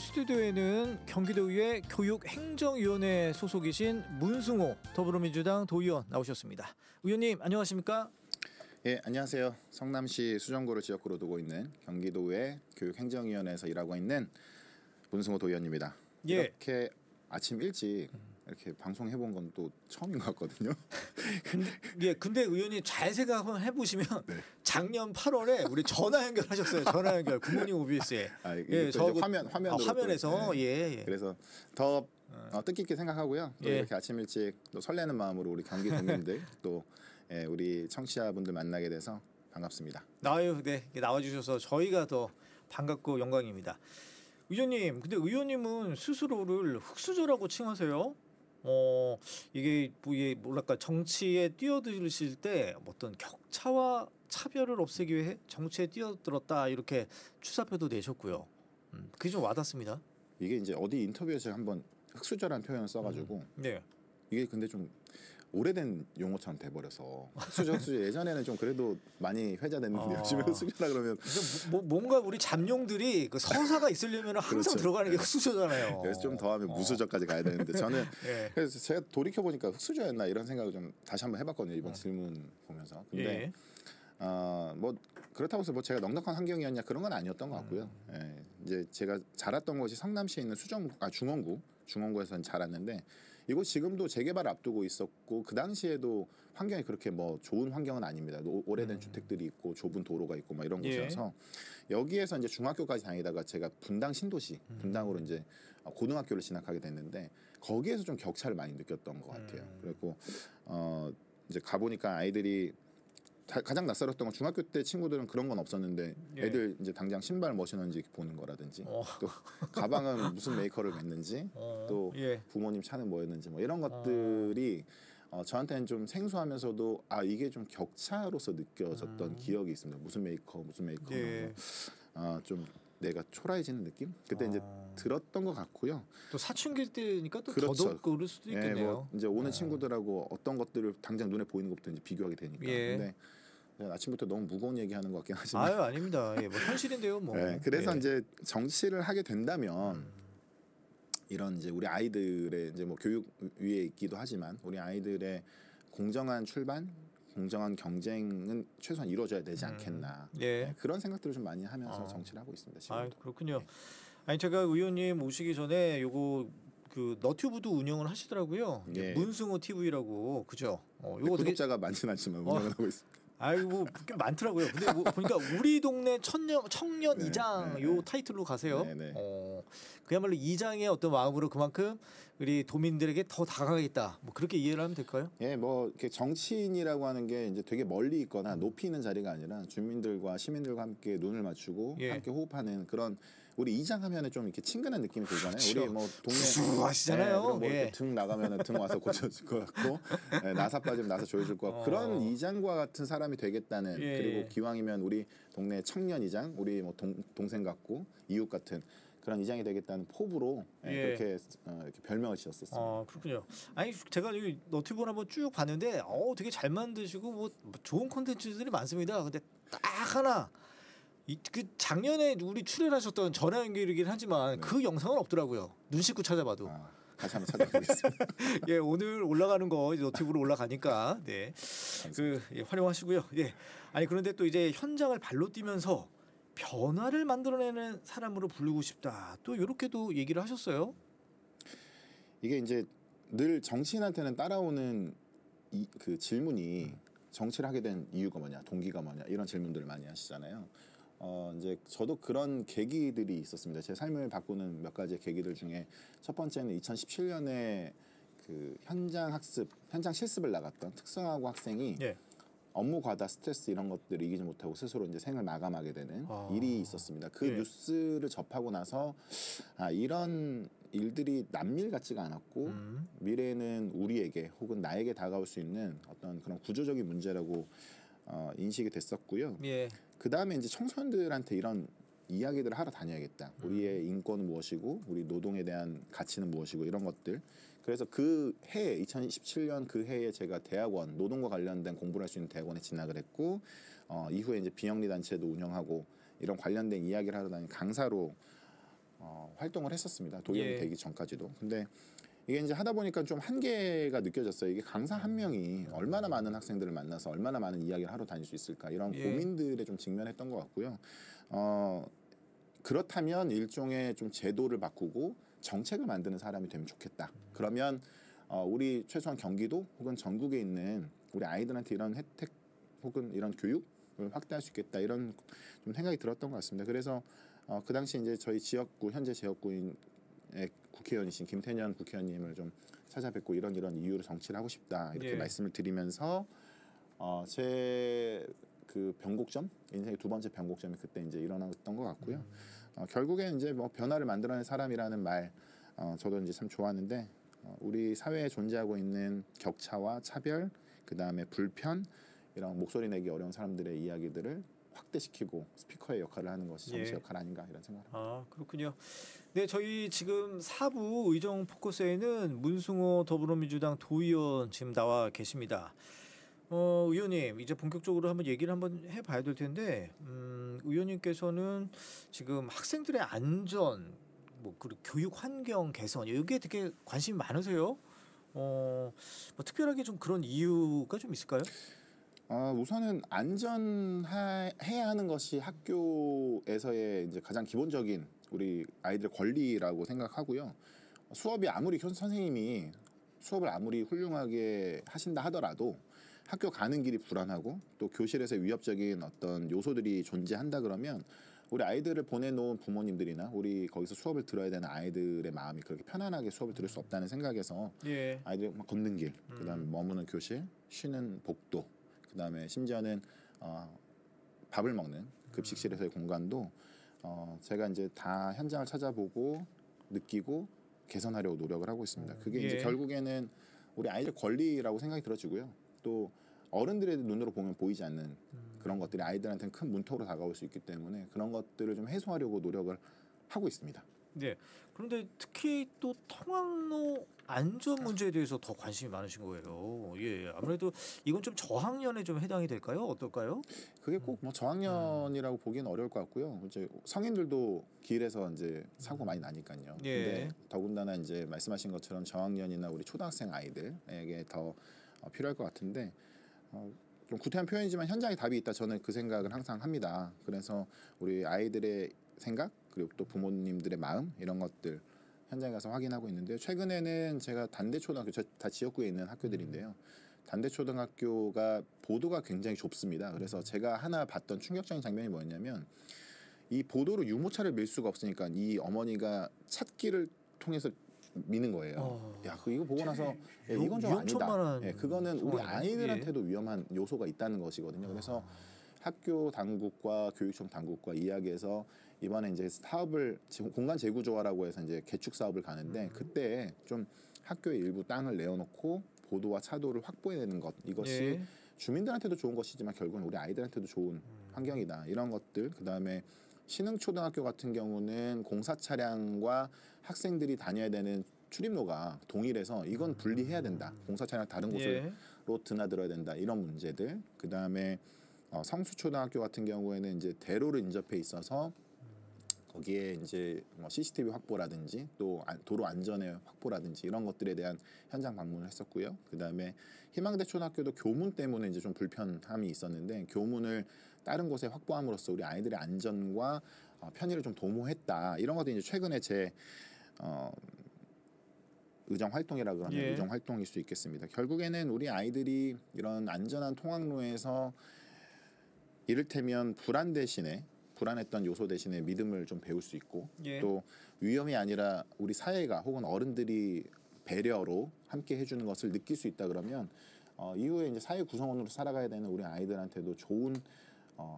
스튜디오에는 경기도의회 교육행정위원회 소속이신 문승호 더불어민주당 도의원 나오셨습니다. 의원님 안녕하십니까? 예, 안녕하세요. 성남시 수정구를 지역구로 두고 있는 경기도의회 교육행정위원회에서 일하고 있는 문승호 도의원입니다. 예. 이렇게 아침 일찍 이렇게 방송해본 건 또 처음인 것 같거든요. 근데 의원님 잘 생각을 해보시면 네. 작년 8월에 우리 전화 연결하셨어요. 전화 연결 굿모닝 OBS에. 예, 저 화면에서 예. 그래서 더 뜻깊게 생각하고요. 또 예. 이렇게 아침 일찍 또 설레는 마음으로 우리 경기도민들 또 우리 청취자분들 만나게 돼서 반갑습니다. 네, 나와주셔서 저희가 더 반갑고 영광입니다. 의원님, 근데 의원님은 스스로를 흑수저라고 칭하세요? 이게 뭐랄까 정치에 뛰어드실 때 어떤 격차와 차별을 없애기 위해 정치에 뛰어들었다 이렇게 추사표도 내셨고요. 그게 좀 와닿습니다. 이게 이제 어디 인터뷰에서 한번 흑수저라는 표현을 써가지고 네. 이게 근데 좀 오래된 용어처럼 돼버려서 흑수저 예전에는 좀 그래도 많이 회자됐는데 요즘에 흑수저라 그러면 뭔가 우리 잠룡들이 그 서사가 있으려면 항상 그렇죠. 들어가는 게 흑수저잖아요. 그래서 좀 더 하면 무수저까지 가야 되는데 저는 예. 그래서 제가 돌이켜 보니까 흑수저였나 이런 생각을 좀 다시 한번 해봤거든요. 이번 질문 보면서. 근데 뭐 그렇다고 해서 뭐 제가 넉넉한 환경이었냐 그런 건 아니었던 것 같고요. 예, 이제 제가 자랐던 곳이 성남시에 있는 중원구에서 자랐는데 이곳 지금도 재개발 앞두고 있었고 그 당시에도 환경이 그렇게 뭐 좋은 환경은 아닙니다. 오래된 주택들이 있고 좁은 도로가 있고 막 이런 곳이어서 여기에서 이제 중학교까지 다니다가 제가 분당 신도시 분당으로 이제 고등학교를 진학하게 됐는데 거기에서 좀 격차를 많이 느꼈던 것 같아요. 그리고 이제 가보니까 아이들이 가장 낯설었던 건 중학교 때 친구들은 그런 건 없었는데 애들 이제 당장 신발 뭐 신었는지 보는 거라든지 또 가방은 무슨 메이커를 맸는지 또 부모님 차는 뭐였는지 뭐 이런 것들이 저한테는 좀 생소하면서도 이게 좀 격차로서 느껴졌던 기억이 있습니다. 무슨 메이커 좀 내가 초라해지는 느낌? 그때 이제 들었던 것 같고요. 또 사춘기 때니까 또 그렇죠. 더더욱 그럴 수도 있겠네요. 뭐 이제 오는 친구들하고 어떤 것들을 당장 눈에 보이는 것부터 이제 비교하게 되니까. 근데 아침부터 너무 무거운 얘기하는 것 같긴 하지만. 아닙니다. 뭐 현실인데요, 뭐. 그래서 이제 정치를 하게 된다면 이런 이제 우리 아이들의 이제 뭐 교육 위에 있기도 하지만 우리 아이들의 공정한 출발, 공정한 경쟁은 최소한 이루어져야 되지 않겠나. 그런 생각들을 좀 많이 하면서 정치를 하고 있습니다. 지금도. 그렇군요. 아니 제가 의원님 오시기 전에 요거 그 너튜브도 운영을 하시더라고요. 문승호 TV라고 그죠? 요거 구독자가 많지는 않지만 운영을 하고 있습니다. 아이고 꽤 많더라고요. 근데 뭐 보니까 우리 동네 청년 이장 요 타이틀로 가세요. 그야말로 이장의 어떤 마음으로 그만큼 우리 도민들에게 더 다가가겠다. 뭐 그렇게 이해를 하면 될까요? 뭐 이렇게 정치인이라고 하는 게 이제 되게 멀리 있거나 높이 있는 자리가 아니라 주민들과 시민들과 함께 눈을 맞추고 함께 호흡하는 그런 우리 이장 하면은 좀 이렇게 친근한 느낌이 들잖아요. 그렇죠. 우리 뭐 동네 구수하시잖아요. 뭐 등 나가면은 등 와서 고쳐줄 것 같고 나사 빠지면 나사 조여줄 것 같고 그런 이장과 같은 사람이 되겠다는 그리고 기왕이면 우리 동네 청년 이장 우리 뭐 동생 같고 이웃 같은 그런 이장이 되겠다는 포부로 그렇게 이렇게 별명을 지었었습니다. 그렇군요. 아니 제가 여기 너튜브를 한번 쭉 봤는데 되게 잘 만드시고 뭐 좋은 콘텐츠들이 많습니다. 근데 딱 하나 그 작년에 우리 출연하셨던 전화 연결이긴 하지만 그 영상은 없더라고요. 눈 씻고 찾아봐도. 다시 한번 찾아보겠습니다. 오늘 올라가는 거 너튜브로 올라가니까 활용하시고요. 아니 그런데 또 이제 현장을 발로 뛰면서 변화를 만들어내는 사람으로 부르고 싶다. 또 이렇게도 얘기를 하셨어요. 이게 이제 늘 정치인한테는 따라오는 그 질문이 정치를 하게 된 이유가 뭐냐, 동기가 뭐냐 이런 질문들을 많이 하시잖아요. 이제 저도 그런 계기들이 있었습니다. 제 삶을 바꾸는 몇 가지 계기들 중에 첫 번째는 2017년에 그 현장 실습을 나갔던 특성화고 학생이 업무 과다, 스트레스 이런 것들을 이기지 못하고 스스로 이제 생을 마감하게 되는 일이 있었습니다. 그 뉴스를 접하고 나서 이런 일들이 남일 같지가 않았고 미래에는 우리에게 혹은 나에게 다가올 수 있는 어떤 그런 구조적인 문제라고 인식이 됐었고요. 그 다음에 이제 청소년들한테 이런 이야기들을 하러 다녀야겠다. 우리의 인권은 무엇이고 우리 노동에 대한 가치는 무엇이고 이런 것들. 그래서 그 해에 2017년 그 해에 제가 대학원 노동과 관련된 공부를 할 수 있는 대학원에 진학을 했고 이후에 이제 비영리 단체도 운영하고 이런 관련된 이야기를 하러 다니는 강사로 활동을 했었습니다. 도의원이 예. 되기 전까지도. 근데 이게 이제 하다 보니까 좀 한계가 느껴졌어요. 이게 강사 한 명이 얼마나 많은 학생들을 만나서 얼마나 많은 이야기를 하러 다닐 수 있을까 이런 예. 고민들에 좀 직면했던 것 같고요. 그렇다면 일종의 좀 제도를 바꾸고 정책을 만드는 사람이 되면 좋겠다. 그러면 우리 최소한 경기도 혹은 전국에 있는 우리 아이들한테 이런 혜택 혹은 이런 교육을 확대할 수 있겠다 이런 좀 생각이 들었던 것 같습니다. 그래서 그 당시 이제 저희 지역구 현재 지역구인 국회의원이신 김태년 국회의원님을 좀 찾아뵙고 이런 이유로 정치를 하고 싶다 이렇게 예. 말씀을 드리면서 제 그 변곡점 인생의 두 번째 변곡점이 그때 이제 일어났던 것 같고요. 결국엔 이제 뭐 변화를 만들어낸 사람이라는 말 저도 이제 참 좋아하는데 우리 사회에 존재하고 있는 격차와 차별 그 다음에 불편 이런 목소리 내기 어려운 사람들의 이야기들을 확대시키고 스피커의 역할을 하는 것이 정치 예. 역할 아닌가 이런 생각을 합니다. 아, 그렇군요. 네, 저희 지금 4부 의정 포커스에는 문승호 더불어민주당 도의원 지금 나와 계십니다. 의원님 이제 본격적으로 한번 얘기를 한번 해봐야 될 텐데 의원님께서는 지금 학생들의 안전, 뭐 그리고 교육 환경 개선 이게 되게 관심이 많으세요. 뭐 특별하게 좀 그런 이유가 좀 있을까요? 우선은 안전해야 하는 것이 학교에서의 이제 가장 기본적인 우리 아이들의 권리라고 생각하고요. 수업이 아무리 선생님이 수업을 아무리 훌륭하게 하신다 하더라도 학교 가는 길이 불안하고 또 교실에서 위협적인 어떤 요소들이 존재한다 그러면 우리 아이들을 보내놓은 부모님들이나 우리 거기서 수업을 들어야 되는 아이들의 마음이 그렇게 편안하게 수업을 들을 수 없다는 생각에서 예. 아이들이 막 걷는 길, 그다음에 머무는 교실, 쉬는 복도, 그다음에 심지어는 밥을 먹는 급식실에서의 공간도 제가 이제 다 현장을 찾아보고 느끼고 개선하려고 노력을 하고 있습니다. 그게 이제 예. 결국에는 우리 아이들 권리라고 생각이 들어지고요. 또 어른들의 눈으로 보면 보이지 않는 그런 것들이 아이들한테는 큰 문턱으로 다가올 수 있기 때문에 그런 것들을 좀 해소하려고 노력을 하고 있습니다. 네. 그런데 특히 또 통학로 안전 문제에 대해서 더 관심이 많으신 거예요. 예. 아무래도 이건 좀 저학년에 좀 해당이 될까요? 어떨까요? 그게 꼭 뭐 저학년이라고 보기는 어려울 것 같고요. 이제 성인들도 길에서 이제 사고 많이 나니까요. 예. 근데 더군다나 이제 말씀하신 것처럼 저학년이나 우리 초등학생 아이들에게 더 필요할 것 같은데 좀 구태한 표현이지만 현장에 답이 있다. 저는 그 생각을 항상 합니다. 그래서 우리 아이들의 생각 그리고 또 부모님들의 마음 이런 것들 현장에 가서 확인하고 있는데요. 최근에는 제가 단대초등학교 다 지역구에 있는 학교들인데요. 단대초등학교가 보도가 굉장히 좁습니다. 그래서 제가 하나 봤던 충격적인 장면이 뭐였냐면 이 보도로 유모차를 밀 수가 없으니까 이 어머니가 찻길을 통해서 미는 거예요. 야, 이거 보고 나서 이건 좀 아니다. 그거는 우리 상황이네요. 아이들한테도 위험한 요소가 있다는 것이거든요. 그래서 학교 당국과 교육청 당국과 이야기해서 이번에 이제 사업을 공간 재구조화라고 해서 이제 개축 사업을 가는데 그때 좀 학교의 일부 땅을 내어놓고 보도와 차도를 확보해내는 것 이것이 예. 주민들한테도 좋은 것이지만 결국은 우리 아이들한테도 좋은 환경이다. 이런 것들 그다음에 신흥초등학교 같은 경우는 공사 차량과 학생들이 다녀야 되는 출입로가 동일해서 이건 분리해야 된다. 공사 차량 다른 곳으로 예. 드나들어야 된다. 이런 문제들. 그다음에 성수초등학교 같은 경우에는 이제 대로를 인접해 있어서 거기에 이제 뭐 CCTV 확보라든지 또 도로 안전의 확보라든지 이런 것들에 대한 현장 방문을 했었고요. 그다음에 희망대 초등학교도 교문 때문에 이제 좀 불편함이 있었는데 교문을 다른 곳에 확보함으로써 우리 아이들의 안전과 편의를 좀 도모했다. 이런 것들이 이제 최근에 제 의정 활동이라 그러면 예. 의정 활동일 수 있겠습니다. 결국에는 우리 아이들이 이런 안전한 통학로에서 이를테면 불안했던 요소 대신에 믿음을 좀 배울 수 있고 예. 또 위험이 아니라 우리 사회가 혹은 어른들이 배려로 함께 해주는 것을 느낄 수 있다 그러면 이후에 이제 사회 구성원으로 살아가야 되는 우리 아이들한테도 좋은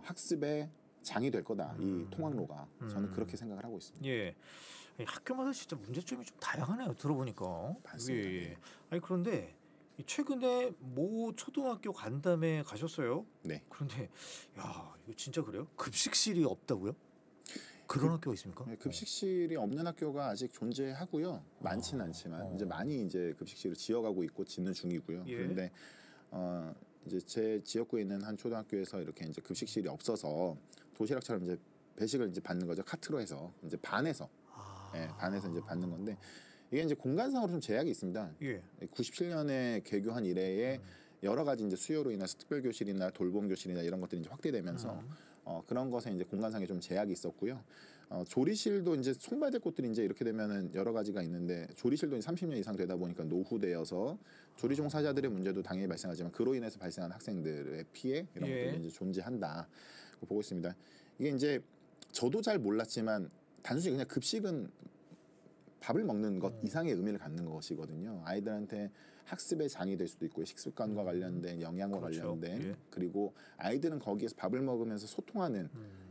학습의 장이 될 거다. 이 통학로가 저는 그렇게 생각을 하고 있습니다. 예. 학교마다 진짜 문제점이 좀 다양하네요. 들어보니까. 맞습니다. 예. 예. 아니 그런데 최근에 모 초등학교 간담회 가셨어요? 네. 그런데 야 이거 진짜 그래요? 급식실이 없다고요? 그런 학교가 있습니까? 급식실이 없는 학교가 아직 존재하고요. 많지는 않지만 이제 많이 이제 급식실을 지어가고 있고 짓는 중이고요. 예. 그런데 이제 제 지역구에 있는 한 초등학교에서 이렇게 이제 급식실이 없어서 도시락처럼 이제 배식을 이제 받는 거죠. 카트로 해서 이제 반에서 반에서 이제 받는 건데 이게 이제 공간상으로 좀 제약이 있습니다. 97년에 개교한 이래에 여러 가지 이제 수요로 인해서 특별교실이나 돌봄교실이나 이런 것들이 이제 확대되면서 그런 것에 이제 공간상에 좀 제약이 있었고요. 조리실도 이제 손봐야 될 곳들이 이제 이렇게 되면은 여러 가지가 있는데 조리실도 30년 이상 되다 보니까 노후되어서 조리 종사자들의 문제도 당연히 발생하지만 그로 인해서 발생한 학생들의 피해 이런 것들이 이제 존재한다 보고 있습니다. 이게 이제 저도 잘 몰랐지만 단순히 그냥 급식은 밥을 먹는 것 이상의 의미를 갖는 것이거든요. 아이들한테 학습의 장이 될 수도 있고 식습관과 관련된 영양과 관련된 그리고 아이들은 거기에서 밥을 먹으면서 소통하는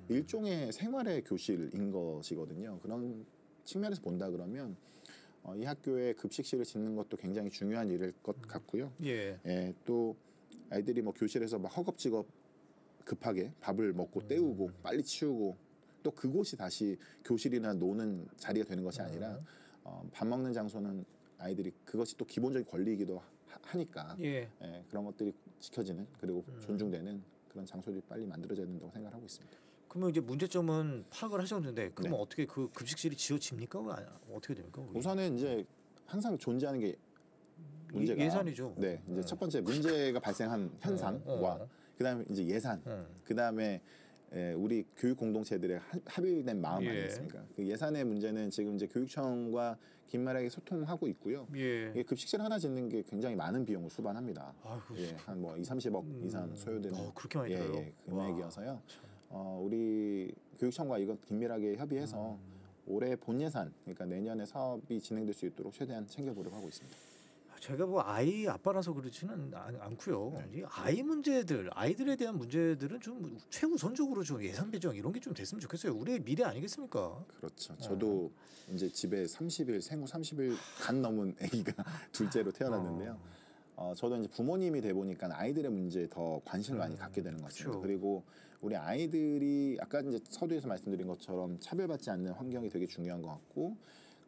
일종의 생활의 교실인 것이거든요. 그런 측면에서 본다 그러면 이 학교에 급식실을 짓는 것도 굉장히 중요한 일일 것 같고요. 또 아이들이 뭐 교실에서 막 허겁지겁 급하게 밥을 먹고 때우고 빨리 치우고 또 그곳이 다시 교실이나 노는 자리가 되는 것이 아니라 밥 먹는 장소는 아이들이 그것이 또 기본적인 권리이기도 하니까 그런 것들이 지켜지는 그리고 존중되는 그런 장소들이 빨리 만들어져야 된다고 생각하고 있습니다. 그러면 이제 문제점은 파악을 하셨는데 그러면 어떻게 그 급식실이 지어집니까? 어떻게 됩니까? 그게? 우선은 이제 항상 존재하는 게 문제가 예산이죠. 네, 이제 첫 번째 문제가 발생한 현상과 그다음에 이제 예산, 그다음에 우리 교육 공동체들의 합의된 마음 아니겠습니까? 그 예산의 문제는 지금 이제 교육청과 긴밀하게 소통하고 있고요. 이게 급식실 하나 짓는 게 굉장히 많은 비용을 수반합니다. 한 뭐 2-30억 이상 소요되는 그렇게 많이 들어요? 금액이어서요. 우리 교육청과 이거 긴밀하게 협의해서 올해 본 예산, 그러니까 내년에 사업이 진행될 수 있도록 최대한 챙겨보려고 하고 있습니다. 제가 뭐 아이 아빠라서 그렇지는 않고요. 이 아이 문제들, 아이들에 대한 문제들은 좀 최우선적으로 좀 예산 배정 이런 게 좀 됐으면 좋겠어요. 우리의 미래 아니겠습니까? 그렇죠. 저도 이제 집에 생후 30일 간 넘은 아기가 둘째로 태어났는데요. 저도 이제 부모님이 돼 보니까 아이들의 문제에 더 관심을 많이 갖게 되는 것 같습니다. 그리고 우리 아이들이 아까 이제 서두에서 말씀드린 것처럼 차별받지 않는 환경이 되게 중요한 것 같고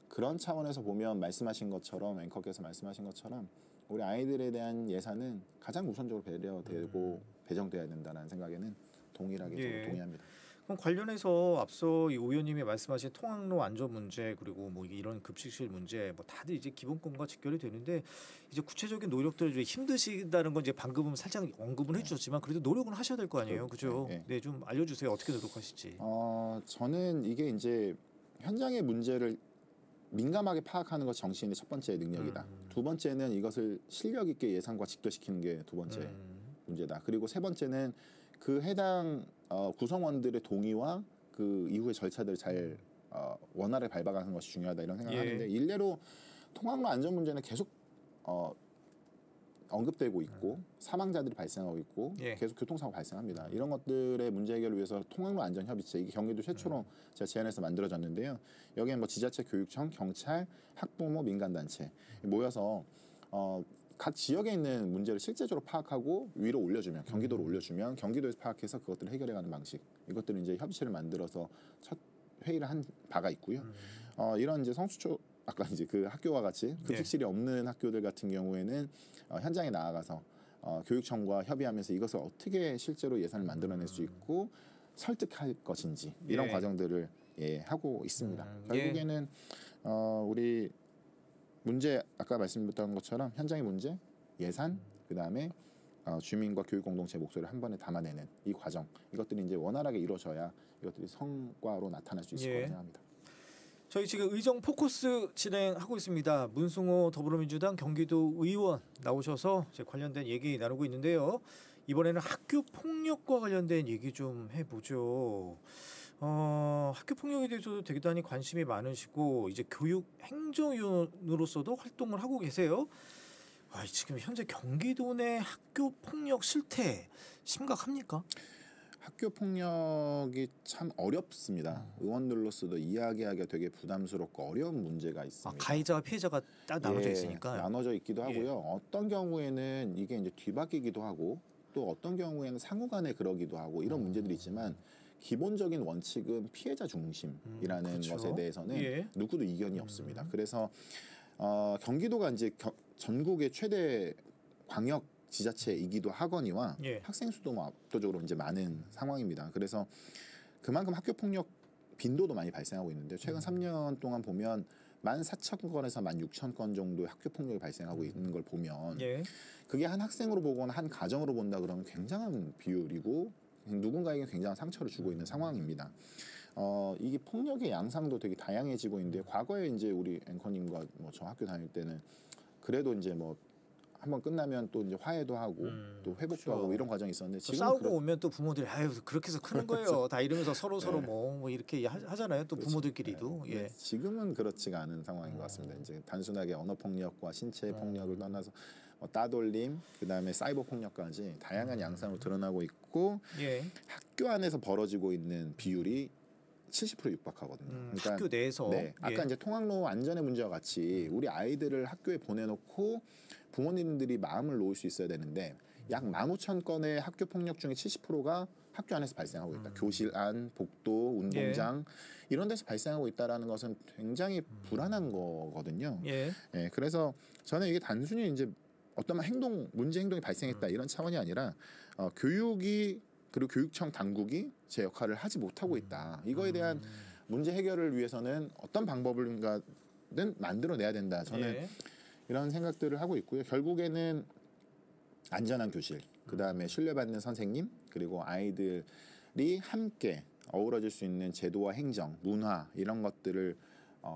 그런 차원에서 보면 말씀하신 것처럼 앵커께서 말씀하신 것처럼 우리 아이들에 대한 예산은 가장 우선적으로 배려되고 배정돼야 된다는 생각에는 동일하게 동의합니다. 그럼 관련해서 앞서 이 의원님이 말씀하신 통학로 안전 문제 그리고 뭐 이런 급식실 문제 뭐 다들 이제 기본권과 직결이 되는데 이제 구체적인 노력들 좀 힘드시다는 건 이제 방금 살짝 언급은 해주셨지만 그래도 노력은 하셔야 될 거 아니에요, 그죠? 네, 좀 알려주세요. 어떻게 노력하실지. 저는 이게 이제 현장의 문제를 민감하게 파악하는 것 정신의 첫 번째 능력이다. 두 번째는 이것을 실력 있게 예산과 직결시키는 게 두 번째 문제다. 그리고 세 번째는 그 해당 구성원들의 동의와 그 이후의 절차들 잘 원활하게 밟아가는 것이 중요하다 이런 생각을 하는데 일례로 통학로 안전 문제는 계속 언급되고 있고 사망자들이 발생하고 있고 계속 교통사고 발생합니다. 이런 것들의 문제 해결을 위해서 통학로 안전협의체 이게 경기도 최초로 제가 제안해서 만들어졌는데요. 여기에 뭐 지자체, 교육청, 경찰, 학부모, 민간단체 모여서 각 지역에 있는 문제를 실제적으로 파악하고 위로 올려주면 경기도로 올려주면 경기도에서 파악해서 그것들을 해결해가는 방식 이것들을 이제 협의체를 만들어서 첫 회의를 한 바가 있고요. 이런 이제 성수초 아까 이제 그 학교와 같이 급식실이 없는 학교들 같은 경우에는 현장에 나아가서 교육청과 협의하면서 이것을 어떻게 실제로 예산을 만들어낼 수 있고 설득할 것인지 이런 과정들을 하고 있습니다. 결국에는 우리 문제 아까 말씀드렸던 것처럼 현장의 문제, 예산, 그 다음에 주민과 교육 공동체 목소리를 한 번에 담아내는 이 과정 이것들이 이제 원활하게 이루어져야 이것들이 성과로 나타날 수 있을 거라고 생각합니다. 저희 지금 의정 포커스 진행하고 있습니다. 문승호 더불어민주당 경기도 의원 나오셔서 이제 관련된 얘기 나누고 있는데요. 이번에는 학교 폭력과 관련된 얘기 좀 해보죠. 학교 폭력에 대해서도 대단히 관심이 많으시고 이제 교육 행정위원으로서도 활동을 하고 계세요. 지금 현재 경기도 내 학교 폭력 실태 심각합니까? 학교 폭력이 참 어렵습니다. 의원들로서도 이야기하기가 되게 부담스럽고 어려운 문제가 있습니다. 가해자와 피해자가 딱 나눠져 있으니까. 나눠져 있기도 하고요. 어떤 경우에는 이게 이제 뒤바뀌기도 하고 또 어떤 경우에는 상호간에 그러기도 하고 이런 문제들이 있지만 기본적인 원칙은 피해자 중심이라는 것에 대해서는 누구도 이견이 없습니다. 그래서 경기도가 이제 전국의 최대 광역 지자체이기도 하거니와 학생 수도 압도적으로 이제 많은 상황입니다. 그래서 그만큼 학교 폭력이 빈도도 많이 발생하고 있는데 최근 3년 동안 보면 14,000건에서 16,000건 정도의 학교 폭력이 발생하고 있는 걸 보면 예. 그게 한 학생으로 보거나 한 가정으로 본다 그러면 굉장한 비율이고 누군가에게 굉장한 상처를 주고 있는 상황입니다. 이게 폭력의 양상도 되게 다양해지고 있는데 과거에 이제 우리 앵커님과 뭐 저 학교 다닐 때는 그래도 이제 뭐 한번 끝나면 또 이제 화해도 하고 또 회복도 그렇죠. 하고 이런 과정이 있었는데 또 지금 싸우고 오면 또 부모들이 아유 그렇게 해서 크는 거예요. 다 이러면서 서로 네. 뭐 이렇게 하잖아요. 또 그렇죠. 부모들끼리도. 네. 예. 지금은 그렇지가 않은 상황인 것 같습니다. 이제 단순하게 언어 폭력과 신체 폭력을 떠나서 따돌림, 그다음에 사이버 폭력까지 다양한 양상으로 드러나고 있고 예. 학교 안에서 벌어지고 있는 비율이 70% 육박하거든요. 그러니까 학교 내에서. 네, 아까 예. 이제 통학로 안전의 문제와 같이 우리 아이들을 학교에 보내놓고 부모님들이 마음을 놓을 수 있어야 되는데 약 15,000건의 학교 폭력 중에 70%가 학교 안에서 발생하고 있다. 교실 안, 복도, 운동장 이런 데서 발생하고 있다라는 것은 굉장히 불안한 거거든요. 예. 예, 그래서 저는 이게 단순히 이제 어떤 문제 행동이 발생했다 이런 차원이 아니라 교육이 그리고 교육청 당국이 제 역할을 하지 못하고 있다. 이거에 대한 문제 해결을 위해서는 어떤 방법을든 만들어내야 된다. 저는 예. 이런 생각들을 하고 있고요. 결국에는 안전한 교실, 그 다음에 신뢰받는 선생님, 그리고 아이들이 함께 어우러질 수 있는 제도와 행정, 문화 이런 것들을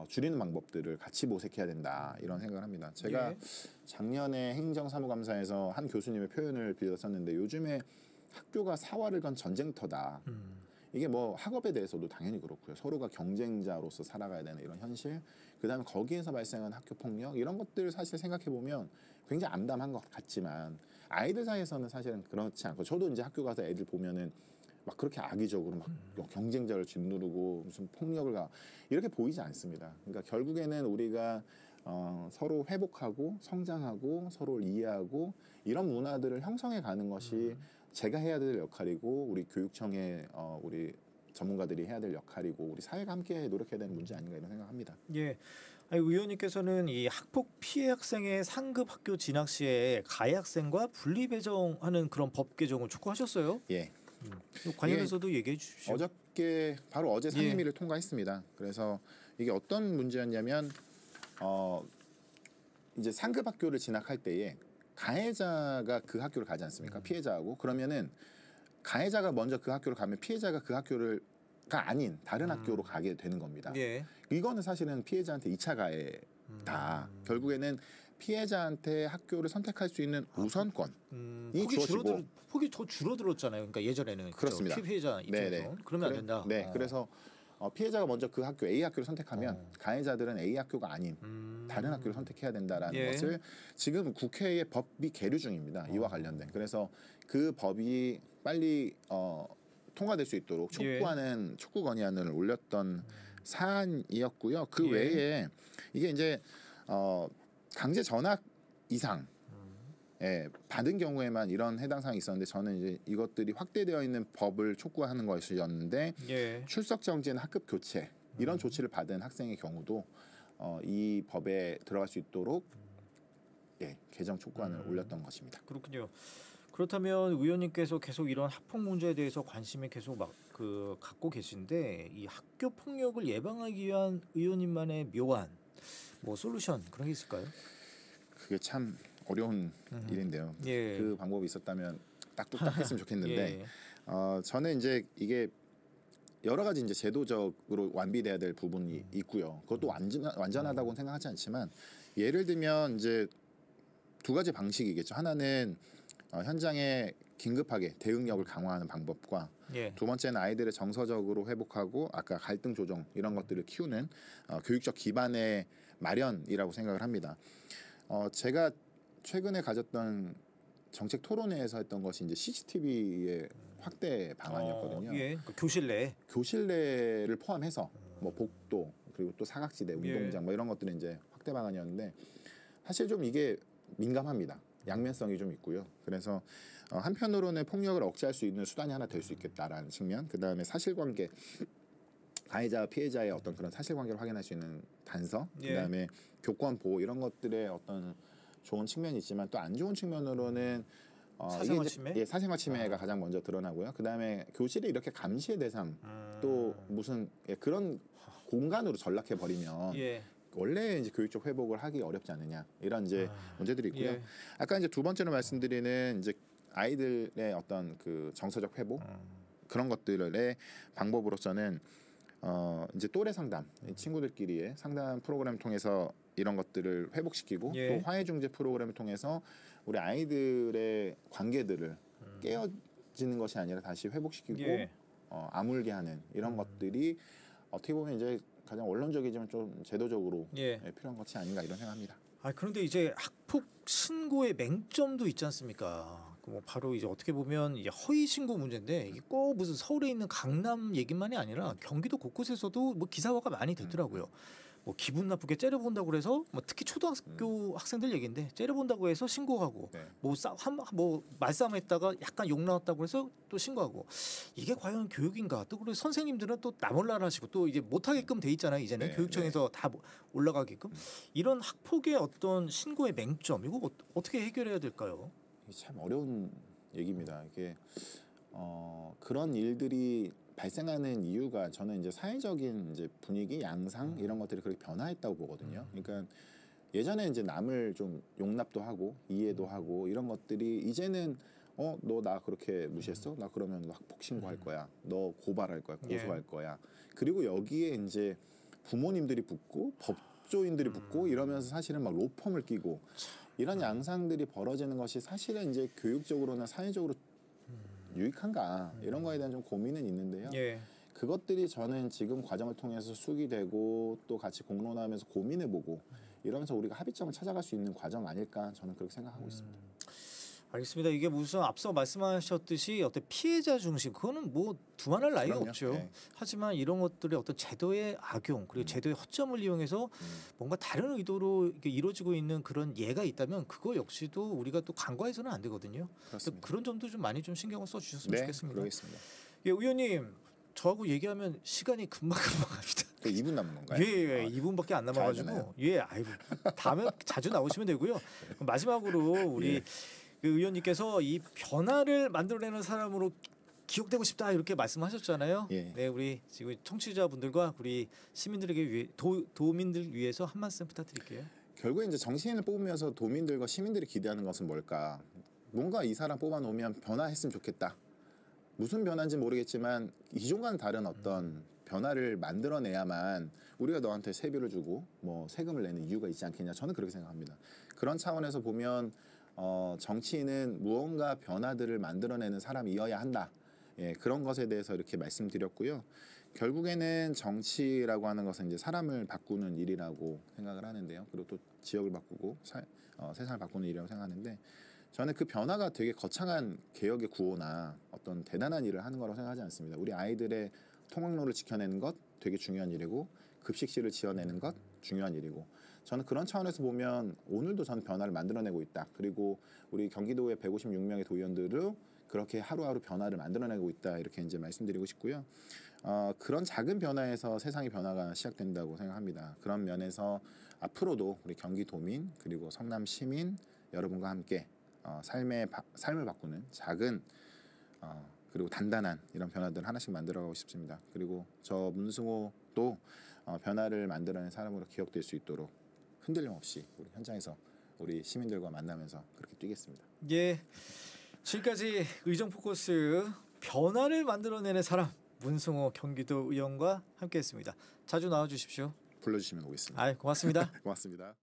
줄이는 방법들을 같이 모색해야 된다 이런 생각을 합니다. 제가 예. 작년에 행정사무감사에서 한 교수님의 표현을 빌렸었는데 요즘에 학교가 사활을 건 전쟁터다. 이게 뭐 학업에 대해서도 당연히 그렇고요. 서로가 경쟁자로서 살아가야 되는 이런 현실. 그다음에 거기에서 발생한 학교 폭력 이런 것들을 사실 생각해 보면 굉장히 암담한 것 같지만 아이들 사이에서는 사실은 그렇지 않고 저도 이제 학교 가서 애들 보면은 막 그렇게 악의적으로 막 경쟁자를 짓누르고 무슨 폭력을 이렇게 보이지 않습니다. 그러니까 결국에는 우리가 서로 회복하고 성장하고 서로를 이해하고 이런 문화들을 형성해 가는 것이 제가 해야 될 역할이고 우리 교육청의 우리 전문가들이 해야 될 역할이고 우리 사회가 함께 노력해야 되는 문제 아닌가 이런 생각합니다. 예. 아니, 의원님께서는 이 학폭 피해 학생의 상급 학교 진학 시에 가해 학생과 분리 배정하는 그런 법 개정을 촉구하셨어요. 예. 관련해서도 얘기해 주십시오. 어저께 바로 어제 상임위를 통과했습니다. 그래서 이게 어떤 문제였냐면 이제 상급 학교를 진학할 때에 가해자가 그 학교를 가지 않습니까? 피해자하고 그러면은 가해자가 먼저 그 학교를 가면 피해자가 그 학교를 가 아닌 다른 학교로 가게 되는 겁니다. 예. 이거는 사실은 피해자한테 2차 가해다. 결국에는 피해자한테 학교를 선택할 수 있는 우선권이 주어지고 폭이 더 줄어들었잖아요. 그러니까 예전에는 그렇습니다. 피해자 입장에서 네네. 그러면 안 된다. 네, 그래서 피해자가 먼저 그 학교 A 학교를 선택하면 가해자들은 A 학교가 아닌 다른 학교를 선택해야 된다라는 것을 지금 국회의 법이 계류 중입니다. 이와 관련된. 그래서 그 법이 빨리 통과될 수 있도록 촉구하는 촉구 건의안을 올렸던 사안이었고요. 그 외에 이게 이제 강제 전학 이상 받은 경우에만 이런 해당 사항이 있었는데 저는 이제 이것들이 확대되어 있는 법을 촉구하는 것이었는데 출석 정지나 학급 교체 이런 조치를 받은 학생의 경우도 이 법에 들어갈 수 있도록 개정 촉구안을 올렸던 것입니다. 그렇군요. 그렇다면 의원님께서 계속 이런 학폭 문제에 대해서 관심을 계속 갖고 계신데 이 학교 폭력을 예방하기 위한 의원님만의 묘안 뭐 솔루션 그런 게 있을까요? 그게 참 어려운 일인데요. 예. 그 방법이 있었다면 딱 했으면 좋겠는데 저는 이제 이게 여러 가지 이제 제도적으로 완비돼야 될 부분이 있고요. 그것도 완전하다고는 생각하지 않지만 예를 들면 이제 두 가지 방식이겠죠. 하나는 현장에 긴급하게 대응력을 강화하는 방법과 두 번째는 아이들을 정서적으로 회복하고 아까 갈등 조정 이런 것들을 키우는 교육적 기반의 마련이라고 생각을 합니다. 제가 최근에 가졌던 정책 토론회에서 했던 것이 이제 CCTV의 확대 방안이었거든요. 그 교실 내 교실 내를 포함해서 뭐 복도 그리고 또 사각지대, 운동장 뭐 이런 것들이 이제 확대 방안이었는데 사실 좀 이게 민감합니다. 양면성이 좀 있고요. 그래서 한편으로는 폭력을 억제할 수 있는 수단이 하나 될 수 있겠다라는 측면, 그 다음에 사실관계, 가해자와 피해자의 어떤 그런 사실관계를 확인할 수 있는 단서, 그 다음에 교권 보호 이런 것들의 어떤 좋은 측면이 있지만 또 안 좋은 측면으로는 사생활 침해? 예, 사생활 침해가 가장 먼저 드러나고요. 그다음에 교실이 이렇게 감시의 대상 또 무슨 그런 공간으로 전락해 버리면 예. 원래 이제 교육적 회복을 하기 어렵지 않느냐 이런 이제 문제들이 있고요. 예. 아까 이제 두 번째로 말씀드리는 이제 아이들의 어떤 그 정서적 회복 그런 것들의 방법으로서는 이제 또래 상담 친구들끼리의 상담 프로그램을 통해서 이런 것들을 회복시키고 예. 또 화해 중재 프로그램을 통해서 우리 아이들의 관계들을 깨어지는 것이 아니라 다시 회복시키고 예. 아물게 하는 이런 것들이 어떻게 보면 이제 가장 원론적이지만 좀 제도적으로 예. 필요한 것이 아닌가 이런 생각합니다. 그런데 이제 학폭 신고의 맹점도 있지 않습니까? 뭐 바로 이제 어떻게 보면 이제 허위 신고 문제인데 이게 꼭 무슨 서울에 있는 강남 얘기만이 아니라 경기도 곳곳에서도 뭐 기사화가 많이 됐더라고요. 뭐 기분 나쁘게 째려본다고 그래서 뭐 특히 초등학교 학생들 얘기인데 째려본다고 해서 신고하고 네. 뭐 말싸움했다가 약간 욕 나왔다고 해서 또 신고하고 이게 과연 교육인가? 또 그리고 선생님들은 또 나몰라라시고 또 이제 못하게끔 돼 있잖아요. 이제는 네, 교육청에서 다 올라가게끔 이런 학폭의 어떤 신고의 맹점 이거 어떻게 해결해야 될까요? 이게 참 어려운 얘기입니다. 이게 그런 일들이 발생하는 이유가 저는 이제 사회적인 이제 분위기, 양상 이런 것들이 그렇게 변화했다고 보거든요. 그러니까 예전에 이제 남을 좀 용납도 하고 이해도 하고 이런 것들이 이제는 너 나 그렇게 무시했어? 나 그러면 너 학폭 신고할 거야. 너 고발할 거야. 고소할 거야. 그리고 여기에 이제 부모님들이 붙고 법조인들이 붙고 이러면서 사실은 막 로펌을 끼고 이런 양상들이 벌어지는 것이 사실은 이제 교육적으로나 사회적으로 유익한가 이런 거에 대한 좀 고민은 있는데요. 예. 그것들이 저는 지금 과정을 통해서 숙이되고 또 같이 공론화하면서 고민해보고 이러면서 우리가 합의점을 찾아갈 수 있는 과정 아닐까 저는 그렇게 생각하고 있습니다. 알겠습니다. 이게 무슨 앞서 말씀하셨듯이 어떤 피해자 중심 그거는 뭐 두말할 나위가 그럼요. 없죠. 네. 하지만 이런 것들의 어떤 제도의 악용 그리고 제도의 허점을 이용해서 뭔가 다른 의도로 이렇게 이루어지고 있는 그런 예가 있다면 그거 역시도 우리가 또 간과해서는 안 되거든요. 그렇습니다. 그런 점도 좀 많이 좀 신경을 써주셨으면 네, 좋겠습니다. 그러겠습니다. 예, 의원님 저하고 얘기하면 시간이 금방 갑니다. 2분 남은 건가요? 예, 2분밖에 안 남아가지고 아이고 다음에 자주 나오시면 되고요. 그럼 마지막으로 우리 그 의원님께서 이 변화를 만들어내는 사람으로 기억되고 싶다 이렇게 말씀하셨잖아요. 예. 네, 우리 지금 청취자분들과 우리 시민들에게 도민들 위해서 한 말씀 부탁드릴게요. 결국에 이제 정치인을 뽑으면서 도민들과 시민들이 기대하는 것은 뭘까? 뭔가 이 사람 뽑아놓으면 변화했으면 좋겠다. 무슨 변화인지 모르겠지만 기존과는 다른 어떤 변화를 만들어내야만 우리가 너한테 세비를 주고 뭐 세금을 내는 이유가 있지 않겠냐. 저는 그렇게 생각합니다. 그런 차원에서 보면 정치인은 무언가 변화들을 만들어내는 사람이어야 한다. 예, 그런 것에 대해서 이렇게 말씀드렸고요. 결국에는 정치라고 하는 것은 이제 사람을 바꾸는 일이라고 생각을 하는데요. 그리고 또 지역을 바꾸고 세상을 바꾸는 일이라고 생각하는데 저는 그 변화가 되게 거창한 개혁의 구호나 어떤 대단한 일을 하는 거라고 생각하지 않습니다. 우리 아이들의 통학로를 지켜내는 것 되게 중요한 일이고 급식실을 지어내는 것 중요한 일이고 저는 그런 차원에서 보면 오늘도 저는 변화를 만들어내고 있다. 그리고 우리 경기도의 156명의 도의원들을 그렇게 하루하루 변화를 만들어내고 있다. 이렇게 이제 말씀드리고 싶고요. 그런 작은 변화에서 세상의 변화가 시작된다고 생각합니다. 그런 면에서 앞으로도 우리 경기도민 그리고 성남 시민 여러분과 함께 삶을 바꾸는 작은 그리고 단단한 이런 변화들 하나씩 만들어가고 싶습니다. 그리고 저 문승호도 변화를 만들어낸 사람으로 기억될 수 있도록 흔들림 없이 우리 현장에서 우리 시민들과 만나면서 그렇게 뛰겠습니다. 예, 지금까지 의정 포커스 변화를 만들어내는 사람 문승호 경기도 의원과 함께했습니다. 자주 나와주십시오. 불러주시면 오겠습니다. 고맙습니다. 고맙습니다.